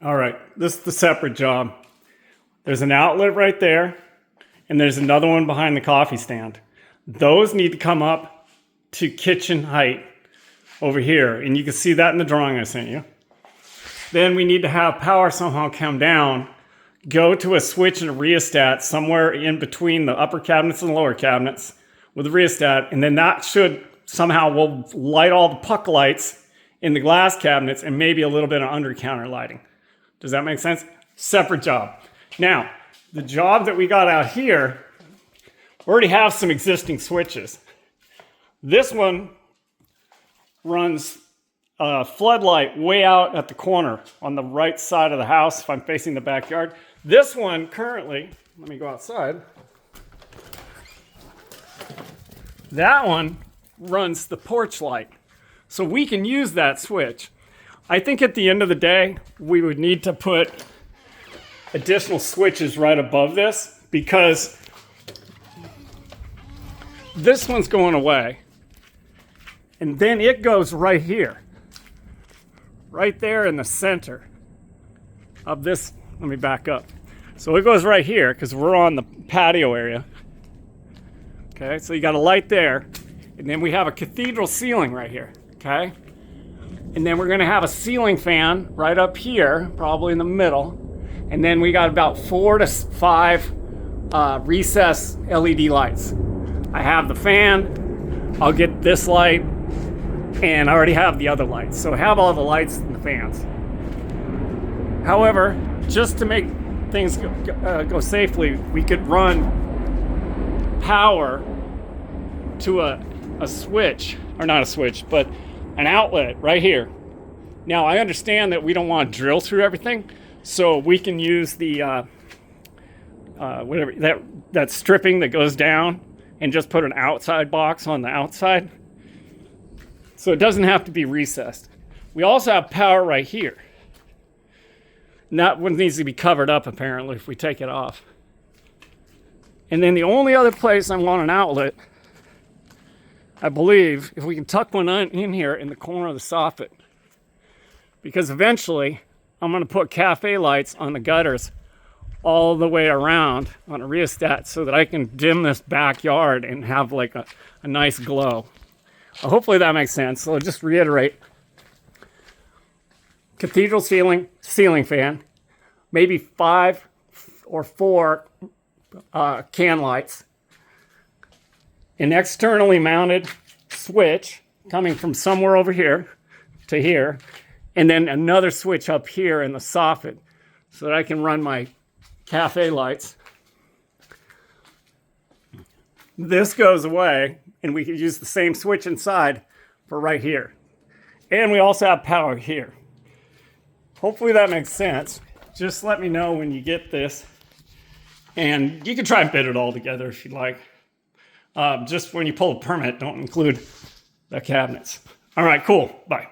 All right, this is the separate job. There's an outlet right there, and there's another one behind the coffee stand. Those need to come up to kitchen height over here, and you can see that in the drawing I sent you. Then we need to have power somehow come down, go to a switch and a rheostat somewhere in between the upper cabinets and the lower cabinets with a rheostat, and then that should somehow will light all the puck lights in the glass cabinets and maybe a little bit of under counter lighting. Does that make sense? Separate job. Now, the job that we got out here, we already have some existing switches. This one runs a floodlight way out at the corner on the right side of the house if I'm facing the backyard. This one currently, let me go outside. That one runs the porch light. So we can use that switch. I think at the end of the day, we would need to put additional switches right above this because this one's going away. And then it goes right here. Right there in the center of this. Let me back up. So it goes right here because we're on the patio area. Okay, so you got a light there. And then we have a cathedral ceiling right here. Okay. And then we're going to have a ceiling fan right up here, probably in the middle. And then we got about 4 to 5 recessed LED lights. I have the fan. I'll get this light. And I already have the other lights. So I have all the lights and the fans. However, just to make things go safely, we could run power to a switch, or not a switch, but an outlet right here. Now, I understand that we don't want to drill through everything, so we can use the whatever that stripping that goes down and just put an outside box on the outside. So it doesn't have to be recessed. We also have power right here. And that one needs to be covered up, apparently, if we take it off. And then the only other place I want an outlet, I believe, if we can tuck one in here in the corner of the soffit. Because eventually, I'm going to put cafe lights on the gutters all the way around on a rheostat so that I can dim this backyard and have like a nice glow. Hopefully that makes sense. So I'll just reiterate. Cathedral ceiling fan, maybe 5 or 4 can lights, an externally mounted switch coming from somewhere over here to here, and then another switch up here in the soffit so that I can run my cafe lights. This goes away, and we can use the same switch inside for right here. And we also have power here. Hopefully that makes sense. Just let me know when you get this. And you can try and bid it all together if you like. Just when you pull a permit, don't include the cabinets. All right, cool. Bye.